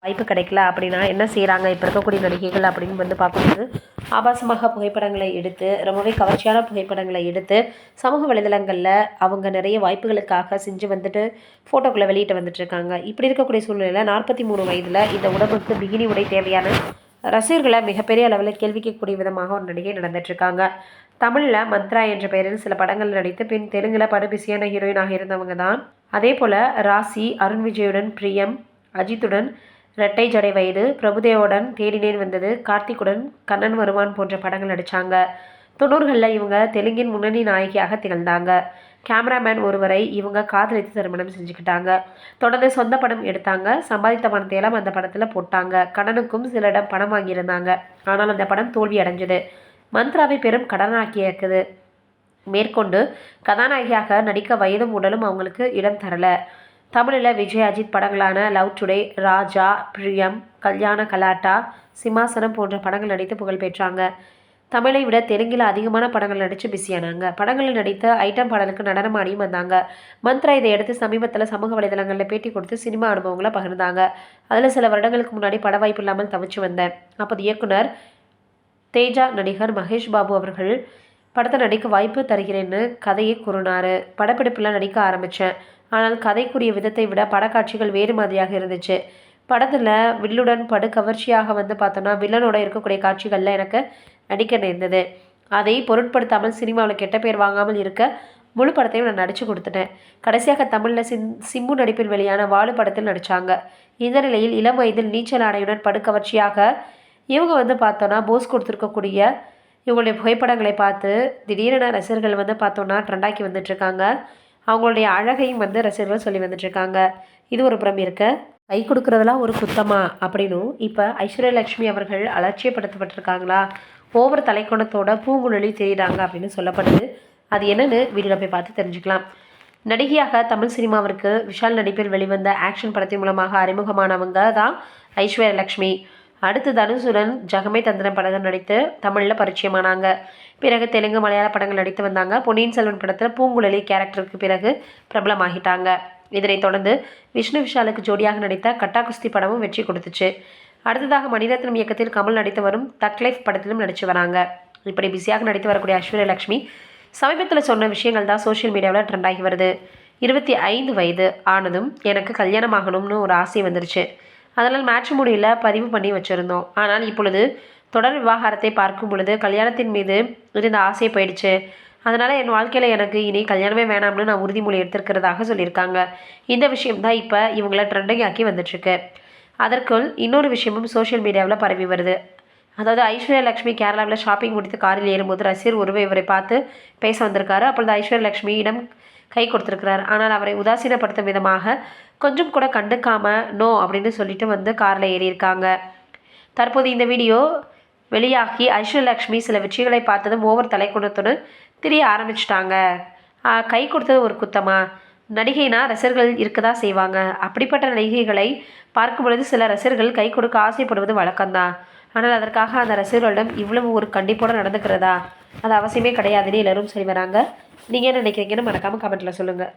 வாய்ப்பு கிடைக்கல அப்படின்னா என்ன செய்கிறாங்க இப்போ இருக்கக்கூடிய நடிகைகள் அப்படின்னு வந்து பார்க்கும்போது, ஆபாசமாக புகைப்படங்களை எடுத்து ரொம்பவே கவர்ச்சியான புகைப்படங்களை எடுத்து சமூக வலைதளங்களில் அவங்க நிறைய வாய்ப்புகளுக்காக செஞ்சு வந்துட்டு ஃபோட்டோக்களை வெளியிட்டு வந்துட்டுருக்காங்க. இப்படி இருக்கக்கூடிய சூழ்நிலையில் 43 வயதில் இந்த உடம்புக்கு பிகினி உடை தேவையான ரசிகர்களை மிகப்பெரிய அளவில் கேள்வி கேட்கக்கூடிய விதமாக ஒரு நடிகை நடந்துட்டுருக்காங்க. தமிழில் மந்த்ரா என்ற பெயரில் சில படங்கள் நடித்து பின் தெலுங்கில் படு பிஸியான ஹீரோயினாக இருந்தவங்க தான். அதே போல் ராசி, அருண் விஜயுடன் பிரியம், அஜித்துடன் ரெட்டை ஜடை வயது, பிரபுதேவுடன் தேடினேன் வந்தது, கார்த்திக்குடன் கண்ணன் வருவான் போன்ற படங்கள் நடித்தாங்க. 90களில் இவங்க தெலுங்கின் முன்னணி நாயகியாக திகழ்ந்தாங்க. கேமராமேன் ஒருவரை இவங்க காதலித்து திருமணம் செஞ்சுக்கிட்டாங்க. தொடர்ந்து சொந்த படம் எடுத்தாங்க. சம்பாதித்த பணத்தையெல்லாம் அந்த படத்தில் போட்டாங்க. கண்ணனுக்கும் சிலரிடம் பணம் வாங்கியிருந்தாங்க. ஆனால் அந்த படம் தோல்வி அடைஞ்சது. மந்த்ராவை பெரும் கடனாக்கியது. மேற்கொண்டு கதாநாயகியாக நடிக்க வயதும் உடலும் அவங்களுக்கு இடம் தரல. தமிழில் விஜய், அஜித் படங்களான லவ் டுடே, ராஜா, பிரியம், கல்யாண கலாட்டா, சிம்மாசனம் போன்ற படங்கள் நடித்து புகழ் பெற்றாங்க. தமிழை விட தெலுங்கில் அதிகமான படங்கள் நடித்து பிஸியானாங்க. படங்களில் நடித்த ஐட்டம் பாடலுக்கு நடனமாடியும் வந்தாங்க. மந்த்ரா இதை எடுத்து சமீபத்தில் சமூக வலைதளங்களில் பேட்டி கொடுத்து சினிமா அனுபவங்களை பகிர்ந்தாங்க. அதில் சில வருடங்களுக்கு முன்னாடி பட வாய்ப்பு இல்லாமல் தவிச்சு வந்தேன். அப்போது இயக்குனர் தேஜா, நடிகர் மகேஷ் பாபு அவர்கள் படத்தை நடிக்க வாய்ப்பு தருகிறேன்னு கதையை கூறினார். படப்பிடிப்பில் நடிக்க ஆரம்பித்தேன். ஆனால் கதைக்குரிய விதத்தை விட படக்காட்சிகள் வேறு மாதிரியாக இருந்துச்சு. படத்தில் வில்லுடன் படு கவர்ச்சியாக வந்து பார்த்தோன்னா வில்லனோட இருக்கக்கூடிய காட்சிகளில் எனக்கு நடிக்க நேர்ந்தது. அதை பொருட்படுத்தாமல் சினிமாவில் கெட்ட பேர் வாங்காமல் இருக்க முழு படத்தையும் நான் நடித்து கொடுத்துட்டேன். கடைசியாக தமிழில் சிம்பு நடிப்பில் வெளியான வாழு படத்தில் நடித்தாங்க. இந்த நிலையில் இளம் வயதில் நீச்சல் ஆடையுடன் படு கவர்ச்சியாக இவங்க வந்து பார்த்தோன்னா போஸ் கொடுத்துருக்கக்கூடிய இவங்களுடைய புகைப்படங்களை பார்த்து திடீரென ரசிகர்கள் வந்து பார்த்தோன்னா ட்ரெண்டாக்கி வந்துட்டுருக்காங்க. அவங்களுடைய அழகையும் வந்து ரசிகர்கள் சொல்லி வந்துட்டுருக்காங்க. இது ஒரு புறம் இருக்க, கை கொடுக்குறதெல்லாம் ஒரு குத்தமா அப்படின்னும் இப்போ ஐஸ்வர்யா லட்சுமி அவர்கள் அலட்சியப்படுத்தப்பட்டிருக்காங்களா, ஓவர் தலைக்கோணத்தோட பூங்குழலி தெரியுறாங்க அப்படின்னு சொல்லப்படுது. அது என்னன்னு வீடியோவில் போய் பார்த்து தெரிஞ்சுக்கலாம். நடிகையாக தமிழ் சினிமாவிற்கு விஷால் நடிப்பில் வெளிவந்த ஆக்ஷன் படத்தின் மூலமாக அறிமுகமானவங்க தான் ஐஸ்வர்யா லட்சுமி. அடுத்து தனுஷுடன் ஜகமே தந்திரம் படங்கள் நடித்து தமிழில் பரிச்சயமானாங்க. பிறகு தெலுங்கு, மலையாள படங்கள் நடித்து வந்தாங்க. பொன்னியின் செல்வன் படத்தில் பூங்குழலி கேரக்டருக்கு பிறகு பிரபலமாகிட்டாங்க. இதனைத் தொடர்ந்து விஷ்ணு விஷாலுக்கு ஜோடியாக நடித்த கட்டா குஸ்தி படமும் வெற்றி கொடுத்துச்சு. அடுத்ததாக மணிரத்னம் இயக்கத்தில் கமல் நடித்து வரும் தக் லைஃப் படத்திலும் நடித்து வராங்க. இப்படி பிஸியாக நடித்து வரக்கூடிய ஐஸ்வர்யா லட்சுமி சமீபத்தில் சொன்ன விஷயங்கள் தான் சோஷியல் மீடியாவில் ட்ரெண்ட் ஆகி வருது. 25 வயது ஆனதும் எனக்கு கல்யாணம் ஆகணும்னு ஒரு ஆசை வந்துருச்சு. அதனால் மேட்ரிமோனியில் பதிவு பண்ணி வச்சுருந்தோம். ஆனால் இப்பொழுது தொடர் விவாகரத்தை பார்க்கும் பொழுது கல்யாணத்தின் மீது இருந்த ஆசை போயிடுச்சு. அதனால் என் வாழ்க்கையில் எனக்கு இனி கல்யாணமே வேணாம்னு நான் உறுதிமொழி எடுத்திருக்கிறதாக சொல்லியிருக்காங்க. இந்த விஷயம் தான் இப்போ இவங்கள ட்ரெண்டிங் ஆக்கி வந்துட்டுருக்கு. அதற்குள் இன்னொரு விஷயமும் சோஷியல் மீடியாவில் பரவி வருது. அதாவது ஐஸ்வர்யா லட்சுமி கேரளாவில் ஷாப்பிங் முடித்து காரில் ஏறும்போது ரசிகர் ஒருவர் இவரை பார்த்து பேச வந்திருக்காரு. அப்பொழுது ஐஸ்வர்யா லட்சுமியிடம் கை கொடுத்துருக்கிறார். ஆனால் அவரை உதாசீனப்படுத்தும் விதமாக கொஞ்சம் கூட கண்டுக்காம நோ அப்படின்னு சொல்லிட்டு வந்து காரில் ஏறியிருக்காங்க. தற்போது இந்த வீடியோ வெளியாகி ஐஸ்வர்யா லட்சுமி சில வெற்றிகளை பார்த்ததும் ஓவர் தலைக்குணத்துடன் திரிய ஆரம்பிச்சிட்டாங்க. கை கொடுத்தது ஒரு குத்தமா? நடிகைனா ரசிகர்கள் இருக்கதா செய்வாங்க. அப்படிப்பட்ட நடிகைகளை பார்க்கும் பொழுது சில ரசிகர்கள் கை கொடுக்க ஆசைப்படுவது வழக்கம்தான். ஆனால் அதற்காக அந்த ரசிகர்களிடம் இவ்வளவு ஒரு கண்டிப்போடு நடந்துக்கிறதா? அது அவசியமே கிடையாதுன்னு எல்லோரும் சரி வராங்க. நீங்கள் என்ன நினைக்கிறீங்கன்னு மறக்காமல் கமெண்ட்டில் சொல்லுங்கள்.